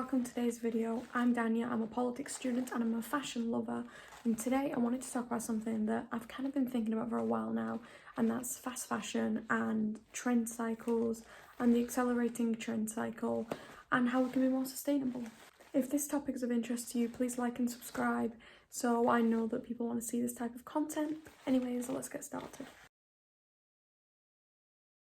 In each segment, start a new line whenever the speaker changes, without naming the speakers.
welcome to today's video. I'm Dania, I'm a politics student and I'm a fashion lover, and today I wanted to talk about something that I've kind of been thinking about for a while now, and that's fast fashion and trend cycles and the accelerating trend cycle and how we can be more sustainable. If this topic is of interest to you, please like and subscribe so I know that people want to see this type of content. Anyways, let's get started.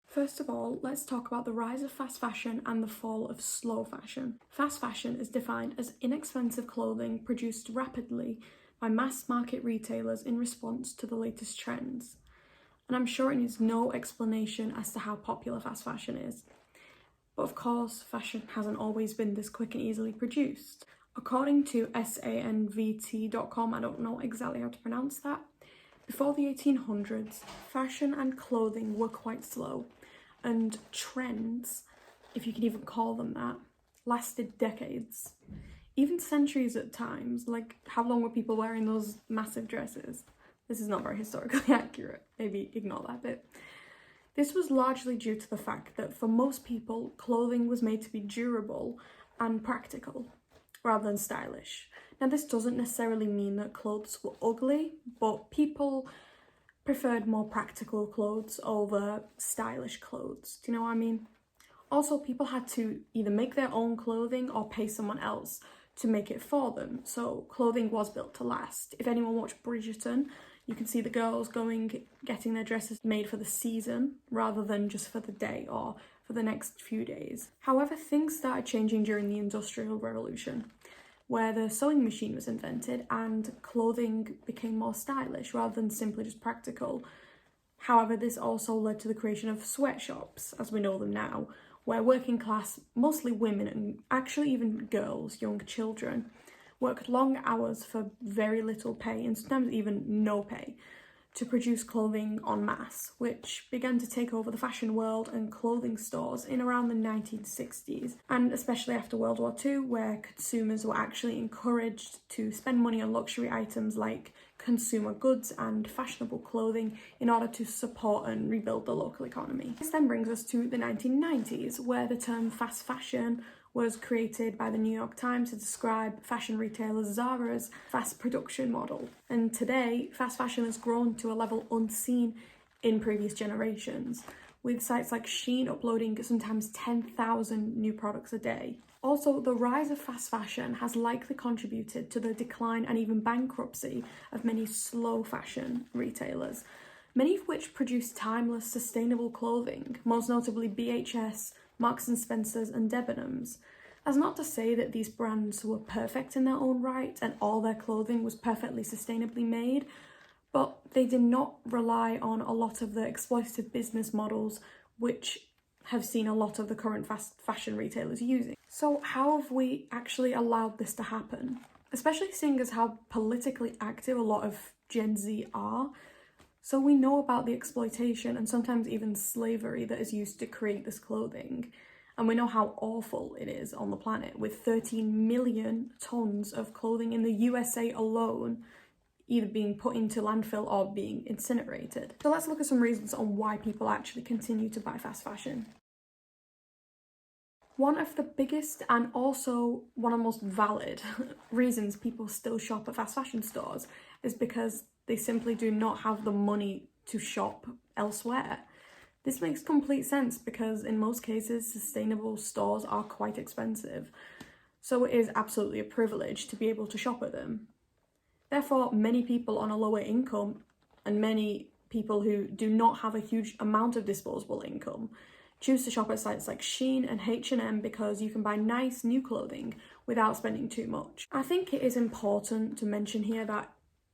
First of all, let's talk about the rise of fast fashion and the fall of slow fashion. Fast fashion is defined as inexpensive clothing produced rapidly by mass market retailers in response to the latest trends. And I'm sure it needs no explanation as to how popular fast fashion is. But of course, fashion hasn't always been this quick and easily produced. According to sanvt.com, I don't know exactly how to pronounce that, before the 1800s, fashion and clothing were quite slow, and trends, if you can even call them that, lasted decades, even centuries at times. Like, how long were people wearing those massive dresses? This is not very historically accurate, maybe ignore that bit. This was largely due to the fact that for most people, clothing was made to be durable and practical, rather than stylish. Now, this doesn't necessarily mean that clothes were ugly, but people preferred more practical clothes over stylish clothes. Do you know what I mean? Also, people had to either make their own clothing or pay someone else to make it for them. So clothing was built to last. If anyone watched Bridgerton, you can see the girls getting their dresses made for the season rather than just for the day or for the next few days. However, things started changing during the Industrial Revolution, where the sewing machine was invented and clothing became more stylish rather than simply just practical. However, this also led to the creation of sweatshops, as we know them now, where working class, mostly women and actually even girls, young children, worked long hours for very little pay and sometimes even no pay to produce clothing en masse, which began to take over the fashion world and clothing stores in around the 1960s, and especially after World War II, where consumers were actually encouraged to spend money on luxury items like consumer goods and fashionable clothing in order to support and rebuild the local economy. This then brings us to the 1990s, where the term fast fashion was created by the New York Times to describe fashion retailer Zara's fast production model. And today, fast fashion has grown to a level unseen in previous generations, with sites like Shein uploading sometimes 10,000 new products a day. Also, the rise of fast fashion has likely contributed to the decline and even bankruptcy of many slow fashion retailers, many of which produce timeless, sustainable clothing, most notably BHS, Marks and Spencer's and Debenhams. That's not to say that these brands were perfect in their own right and all their clothing was perfectly sustainably made, but they did not rely on a lot of the exploitative business models which have seen a lot of the current fast fashion retailers using. So how have we actually allowed this to happen? Especially seeing as how politically active a lot of Gen Z are. So we know about the exploitation and sometimes even slavery that is used to create this clothing. And we know how awful it is on the planet, with 13 million tons of clothing in the USA alone either being put into landfill or being incinerated. So let's look at some reasons on why people actually continue to buy fast fashion. One of the biggest and also one of the most valid reasons people still shop at fast fashion stores is because they simply do not have the money to shop elsewhere. This makes complete sense because in most cases, sustainable stores are quite expensive. So it is absolutely a privilege to be able to shop at them. Therefore, many people on a lower income and many people who do not have a huge amount of disposable income choose to shop at sites like Shein and H&M because you can buy nice new clothing without spending too much. I think it is important to mention here that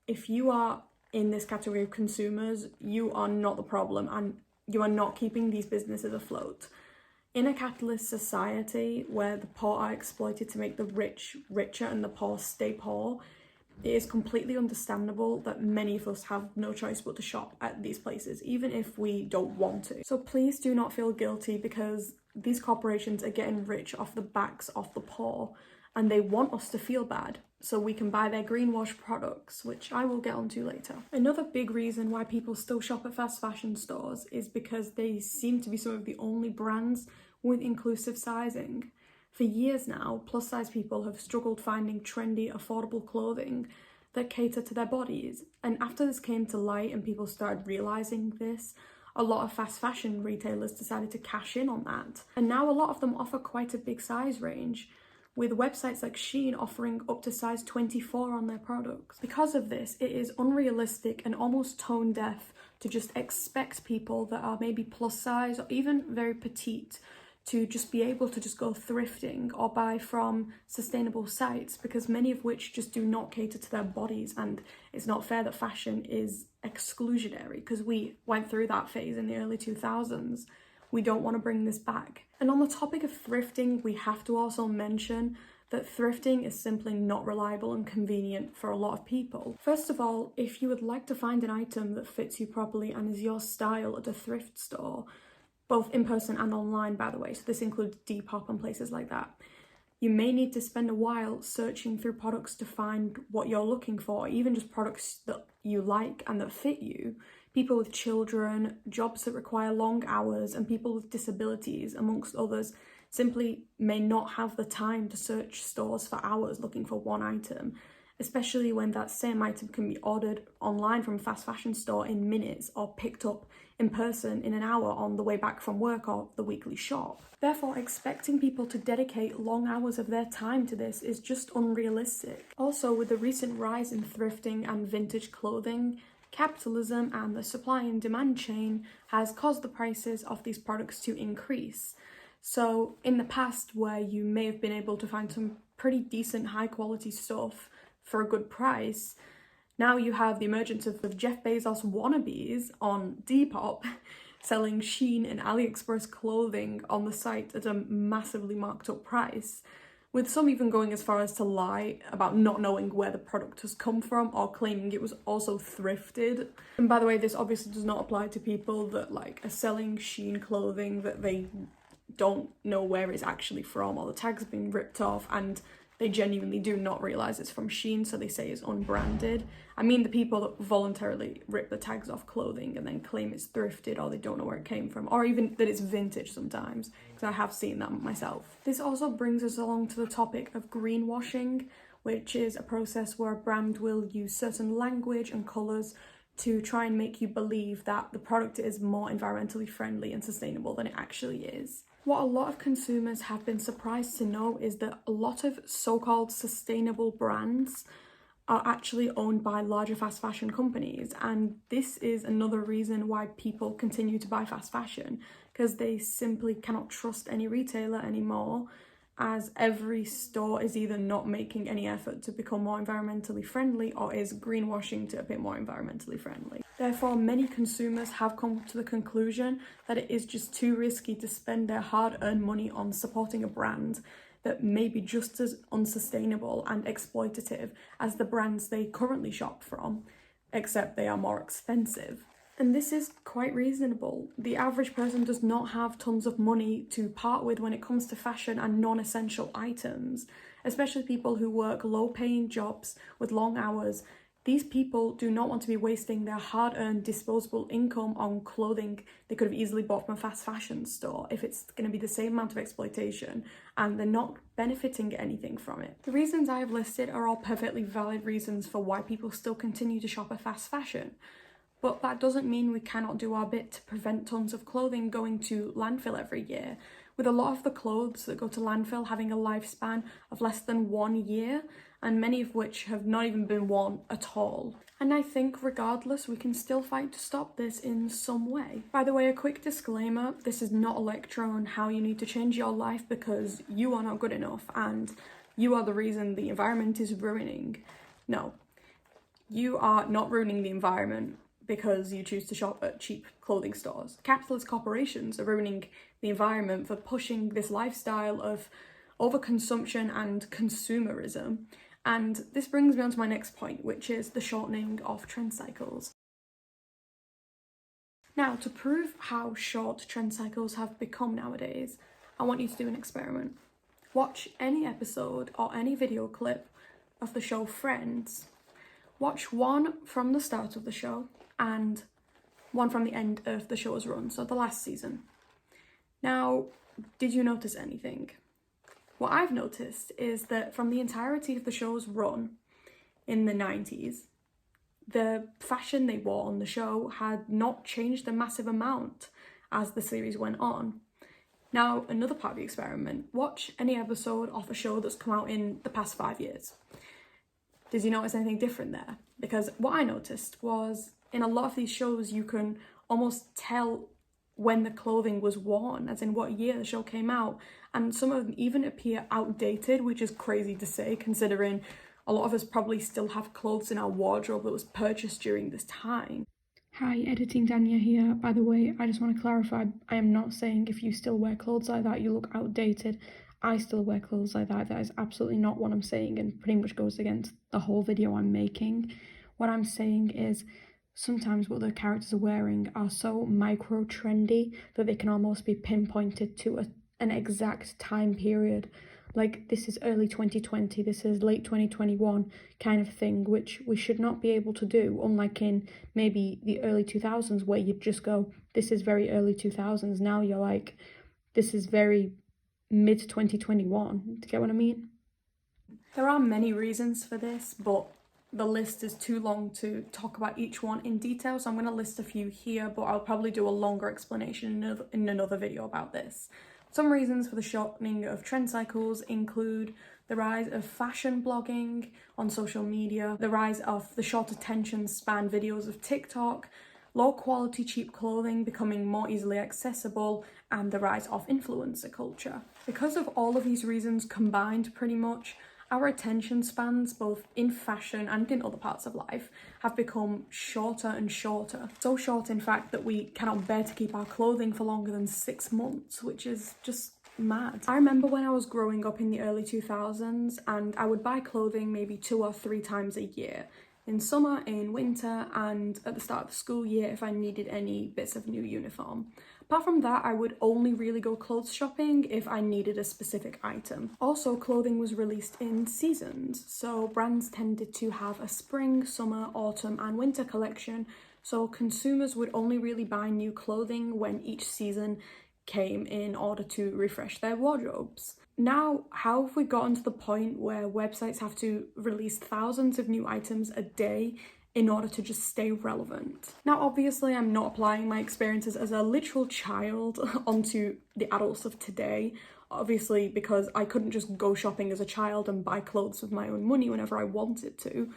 if you are in this category of consumers, you are not the problem and you are not keeping these businesses afloat. In a capitalist society where the poor are exploited to make the rich richer and the poor stay poor, it is completely understandable that many of us have no choice but to shop at these places, even if we don't want to. So please do not feel guilty because these corporations are getting rich off the backs of the poor and they want us to feel bad so we can buy their greenwash products, which I will get onto later. Another big reason why people still shop at fast fashion stores is because they seem to be some of the only brands with inclusive sizing. For years now, plus size people have struggled finding trendy, affordable clothing that cater to their bodies. And after this came to light and people started realizing this, a lot of fast fashion retailers decided to cash in on that. And now a lot of them offer quite a big size range, with websites like Shein offering up to size 24 on their products. Because of this, it is unrealistic and almost tone deaf to just expect people that are maybe plus size or even very petite to just be able to just go thrifting or buy from sustainable sites, because many of which just do not cater to their bodies. And it's not fair that fashion is exclusionary, because we went through that phase in the early 2000s. We don't want to bring this back. And on the topic of thrifting, we have to also mention that thrifting is simply not reliable and convenient for a lot of people. First of all, if you would like to find an item that fits you properly and is your style at a thrift store, both in person and online, by the way, so this includes Depop and places like that, you may need to spend a while searching through products to find what you're looking for, even just products that you like and that fit you. People with children, jobs that require long hours, and people with disabilities, amongst others, simply may not have the time to search stores for hours looking for one item, especially when that same item can be ordered online from a fast fashion store in minutes or picked up in person in an hour on the way back from work or the weekly shop. Therefore, expecting people to dedicate long hours of their time to this is just unrealistic. Also, with the recent rise in thrifting and vintage clothing, capitalism and the supply and demand chain has caused the prices of these products to increase. So in the past, where you may have been able to find some pretty decent high quality stuff for a good price, now you have the emergence of Jeff Bezos wannabes on Depop selling Shein and AliExpress clothing on the site at a massively marked up price, with some even going as far as to lie about not knowing where the product has come from or claiming it was also thrifted. And by the way, this obviously does not apply to people that are selling Shein clothing that they don't know where it's actually from, or the tag's been ripped off and they genuinely do not realise it's from Shein, so they say it's unbranded. I mean the people that voluntarily rip the tags off clothing and then claim it's thrifted, or they don't know where it came from, or even that it's vintage sometimes, because I have seen that myself. This also brings us along to the topic of greenwashing, which is a process where a brand will use certain language and colours to try and make you believe that the product is more environmentally friendly and sustainable than it actually is. What a lot of consumers have been surprised to know is that a lot of so-called sustainable brands are actually owned by larger fast fashion companies, and this is another reason why people continue to buy fast fashion, because they simply cannot trust any retailer anymore, as every store is either not making any effort to become more environmentally friendly or is greenwashing to a bit more environmentally friendly. Therefore, many consumers have come to the conclusion that it is just too risky to spend their hard-earned money on supporting a brand that may be just as unsustainable and exploitative as the brands they currently shop from, except they are more expensive. And this is quite reasonable. The average person does not have tons of money to part with when it comes to fashion and non-essential items, especially people who work low-paying jobs with long hours. These people do not want to be wasting their hard-earned disposable income on clothing they could have easily bought from a fast fashion store if it's going to be the same amount of exploitation and they're not benefiting anything from it. The reasons I have listed are all perfectly valid reasons for why people still continue to shop at fast fashion. But that doesn't mean we cannot do our bit to prevent tons of clothing going to landfill every year, with a lot of the clothes that go to landfill having a lifespan of less than 1 year, and many of which have not even been worn at all. And I think regardless, we can still fight to stop this in some way. By the way, a quick disclaimer, this is not a lecture on how you need to change your life because you are not good enough and you are the reason the environment is ruining. No, you are not ruining the environment because you choose to shop at cheap clothing stores. Capitalist corporations are ruining the environment for pushing this lifestyle of overconsumption and consumerism. And this brings me on to my next point, which is the shortening of trend cycles. Now, to prove how short trend cycles have become nowadays, I want you to do an experiment. Watch any episode or any video clip of the show Friends. Watch one from the start of the show and one from the end of the show's run, so the last season. Now, did you notice anything? What I've noticed is that from the entirety of the show's run in the 90s, the fashion they wore on the show had not changed a massive amount as the series went on. Now, another part of the experiment, watch any episode of a show that's come out in the past 5 years. Did you notice anything different there? Because what I noticed was in a lot of these shows, you can almost tell when the clothing was worn, as in what year the show came out, and some of them even appear outdated, which is crazy to say considering a lot of us probably still have clothes in our wardrobe that was purchased during this time. Hi, editing Dania here. By the way, I just want to clarify, I am not saying if you still wear clothes like that, you look outdated. I still wear clothes like that. That is absolutely not what I'm saying and pretty much goes against the whole video I'm making. What I'm saying is sometimes what the characters are wearing are so micro-trendy that they can almost be pinpointed to an exact time period. Like, this is early 2020, this is late 2021 kind of thing, which we should not be able to do, unlike in maybe the early 2000s where you'd just go, this is very early 2000s. Now you're like, this is very mid 2021. Do you get what I mean? There are many reasons for this, but the list is too long to talk about each one in detail, so I'm going to list a few here, but I'll probably do a longer explanation in another video about this. Some reasons for the shortening of trend cycles include the rise of fashion blogging on social media, the rise of the short attention span videos of TikTok, low quality cheap clothing becoming more easily accessible, and the rise of influencer culture. Because of all of these reasons combined pretty much, our attention spans, both in fashion and in other parts of life, have become shorter and shorter. So short, in fact, that we cannot bear to keep our clothing for longer than 6 months, which is just mad. I remember when I was growing up in the early 2000s and I would buy clothing maybe 2 or 3 times a year. In summer, in winter, and at the start of the school year if I needed any bits of new uniform. Apart from that, I would only really go clothes shopping if I needed a specific item. Also, clothing was released in seasons, so brands tended to have a spring, summer, autumn, and winter collection, so consumers would only really buy new clothing when each season came in order to refresh their wardrobes. Now, how have we gotten to the point where websites have to release thousands of new items a day in order to just stay relevant? Now, obviously, I'm not applying my experiences as a literal child onto the adults of today, obviously, because I couldn't just go shopping as a child and buy clothes with my own money whenever I wanted to.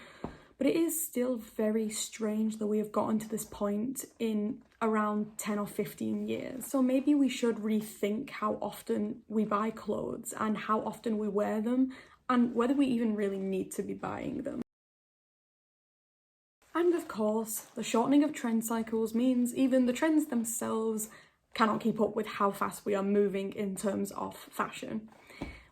But it is still very strange that we have gotten to this point in around 10 or 15 years. So maybe we should rethink how often we buy clothes and how often we wear them and whether we even really need to be buying them. And of course, the shortening of trend cycles means even the trends themselves cannot keep up with how fast we are moving in terms of fashion.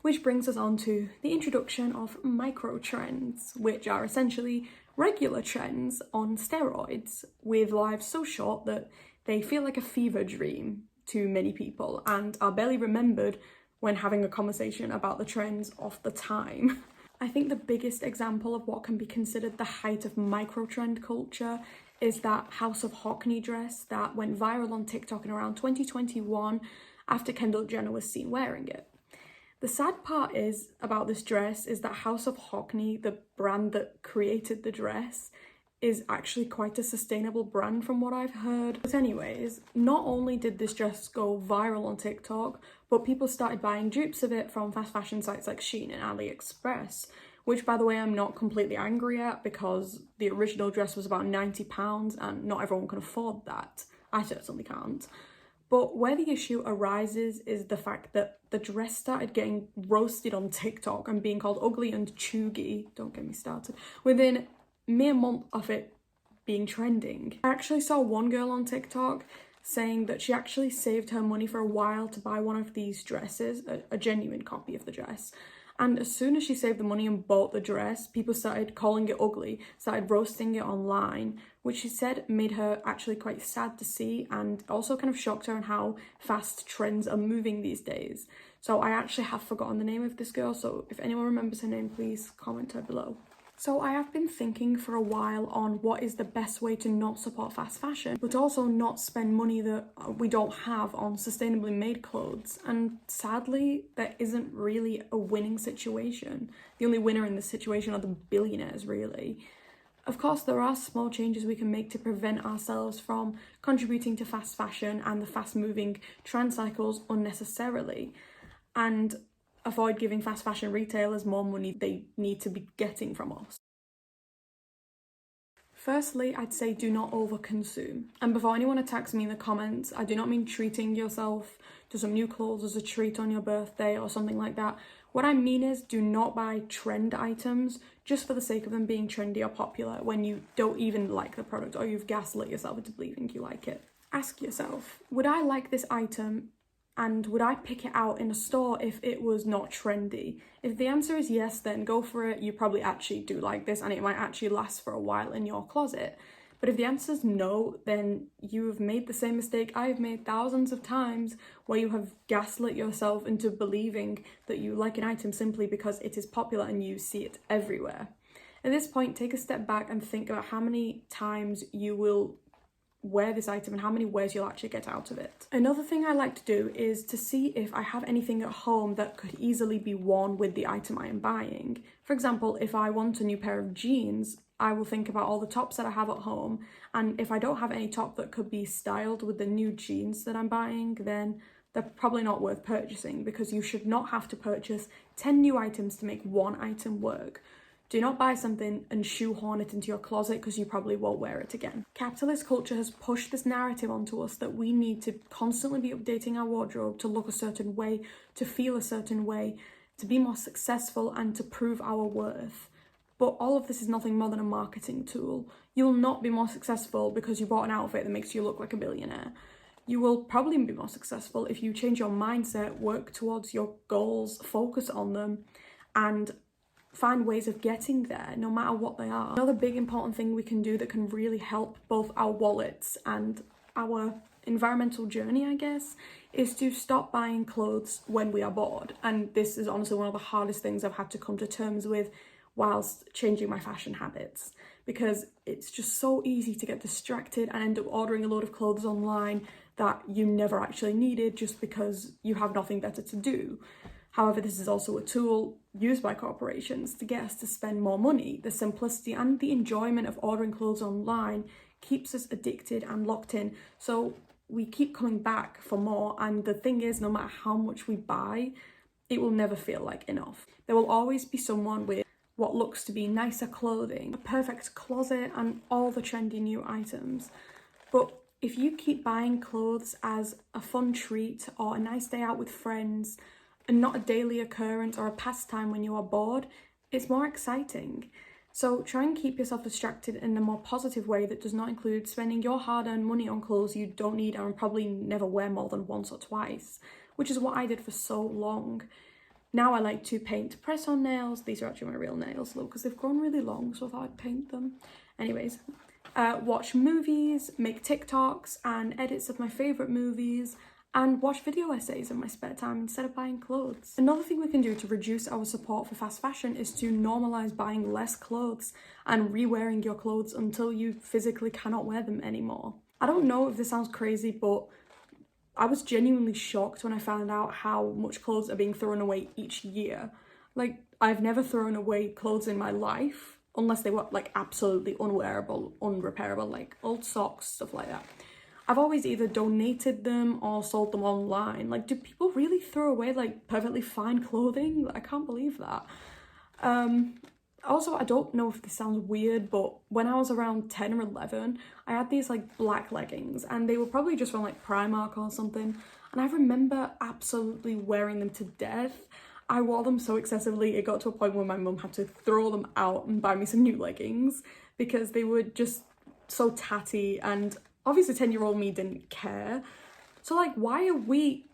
Which brings us on to the introduction of microtrends, which are essentially regular trends on steroids, with lives so short that they feel like a fever dream to many people and are barely remembered when having a conversation about the trends of the time. I think the biggest example of what can be considered the height of microtrend culture is that House of Hockney dress that went viral on TikTok in around 2021 after Kendall Jenner was seen wearing it. The sad part is about this dress is that House of Hockney, the brand that created the dress, is actually quite a sustainable brand from what I've heard. But anyways, not only did this dress go viral on TikTok, but people started buying dupes of it from fast fashion sites like Shein and AliExpress, which, by the way, I'm not completely angry at because the original dress was about £90 and not everyone can afford that. I certainly can't. But where the issue arises is the fact that the dress started getting roasted on TikTok and being called ugly and chuggy, don't get me started, within mere month of it being trending. I actually saw one girl on TikTok saying that she actually saved her money for a while to buy one of these dresses, a genuine copy of the dress. And as soon as she saved the money and bought the dress, people started calling it ugly, started roasting it online, which she said made her actually quite sad to see and also kind of shocked her on how fast trends are moving these days. So I actually have forgotten the name of this girl, so if anyone remembers her name, please comment her below. So I have been thinking for a while on what is the best way to not support fast fashion, but also not spend money that we don't have on sustainably made clothes. And sadly, there isn't really a winning situation. The only winner in this situation are the billionaires, really. Of course, there are small changes we can make to prevent ourselves from contributing to fast fashion and the fast-moving trend cycles unnecessarily, and avoid giving fast fashion retailers more money they need to be getting from us. Firstly, I'd say do not overconsume. And before anyone attacks me in the comments, I do not mean treating yourself to some new clothes as a treat on your birthday or something like that. What I mean is do not buy trend items just for the sake of them being trendy or popular when you don't even like the product or you've gaslit yourself into believing you like it. Ask yourself, would I like this item and would I pick it out in a store if it was not trendy? If the answer is yes, then go for it. You probably actually do like this and it might actually last for a while in your closet. But if the answer is no, then you have made the same mistake I have made thousands of times, where you have gaslit yourself into believing that you like an item simply because it is popular and you see it everywhere. At this point, take a step back and think about how many times you will wear this item and how many wears you'll actually get out of it. Another thing I like to do is to see if I have anything at home that could easily be worn with the item I am buying. For example, if I want a new pair of jeans, I will think about all the tops that I have at home, and if I don't have any top that could be styled with the new jeans that I'm buying, then they're probably not worth purchasing, because you should not have to purchase 10 new items to make one item work. Do not buy something and shoehorn it into your closet because you probably won't wear it again. Capitalist culture has pushed this narrative onto us that we need to constantly be updating our wardrobe to look a certain way, to feel a certain way, to be more successful and to prove our worth. But all of this is nothing more than a marketing tool. You will not be more successful because you bought an outfit that makes you look like a billionaire. You will probably be more successful if you change your mindset, work towards your goals, focus on them, and find ways of getting there, no matter what they are. Another big important thing we can do that can really help both our wallets and our environmental journey, I guess, is to stop buying clothes when we are bored. And this is honestly one of the hardest things I've had to come to terms with whilst changing my fashion habits, because it's just so easy to get distracted and end up ordering a load of clothes online that you never actually needed just because you have nothing better to do. However, this is also a tool used by corporations to get us to spend more money. The simplicity and the enjoyment of ordering clothes online keeps us addicted and locked in, so we keep coming back for more. And the thing is, no matter how much we buy, it will never feel like enough. There will always be someone with what looks to be nicer clothing, a perfect closet, and all the trendy new items. But if you keep buying clothes as a fun treat or a nice day out with friends, and not a daily occurrence or a pastime when you are bored, it's more exciting. So try and keep yourself distracted in a more positive way that does not include spending your hard-earned money on clothes you don't need and probably never wear more than once or twice, which is what I did for so long. Now I like to paint press-on nails. These are actually my real nails, though, because they've grown really long, so I thought I'd paint them. Anyways, watch movies, make TikToks and edits of my favourite movies, and watch video essays in my spare time instead of buying clothes. Another thing we can do to reduce our support for fast fashion is to normalise buying less clothes and re-wearing your clothes until you physically cannot wear them anymore. I don't know if this sounds crazy, but I was genuinely shocked when I found out how much clothes are being thrown away each year. Like, I've never thrown away clothes in my life, unless they were like absolutely unwearable, unrepairable, like old socks, stuff like that. I've always either donated them or sold them online. Like, do people really throw away like perfectly fine clothing? I can't believe that. Also, I don't know if this sounds weird, but when I was around 10 or 11, I had these like black leggings, and they were probably just from like Primark or something. And I remember absolutely wearing them to death. I wore them so excessively, it got to a point where my mum had to throw them out and buy me some new leggings because they were just so tatty, and obviously 10-year-old me didn't care. So like, why are we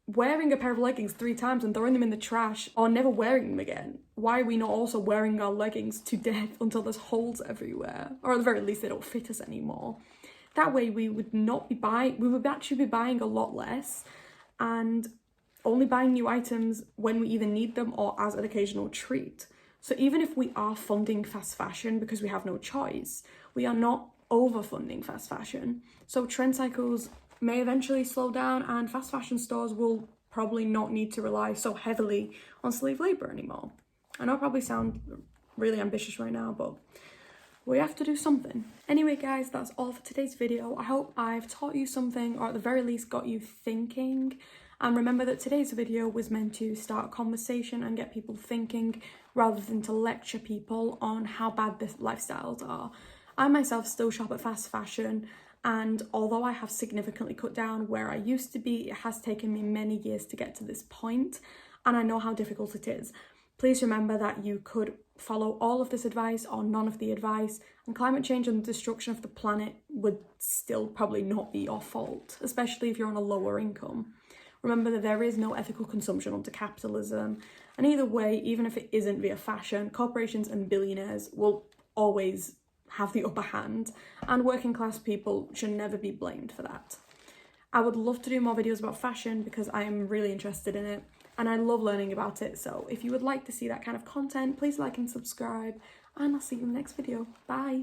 wearing a pair of leggings 3 times and throwing them in the trash or never wearing them again? Why are we not also wearing our leggings to death until there's holes everywhere? Or at the very least, they don't fit us anymore. That way we would actually be buying a lot less and only buying new items when we either need them or as an occasional treat. So even if we are funding fast fashion because we have no choice, we are not overfunding fast fashion. So trend cycles may eventually slow down and fast fashion stores will probably not need to rely so heavily on slave labor anymore. I know I probably sound really ambitious right now, but we have to do something. Anyway guys, that's all for today's video. I hope I've taught you something, or at the very least got you thinking. And remember that today's video was meant to start a conversation and get people thinking, rather than to lecture people on how bad the lifestyles are. I myself still shop at fast fashion, and although I have significantly cut down where I used to be, it has taken me many years to get to this point, and I know how difficult it is. Please remember that you could follow all of this advice or none of the advice, and climate change and the destruction of the planet would still probably not be your fault, especially if you're on a lower income. Remember that there is no ethical consumption under capitalism, and either way, even if it isn't via fashion, corporations and billionaires will always have the upper hand, and working class people should never be blamed for that. I would love to do more videos about fashion because I am really interested in it and I love learning about it. So if you would like to see that kind of content, please like and subscribe, and I'll see you in the next video. Bye.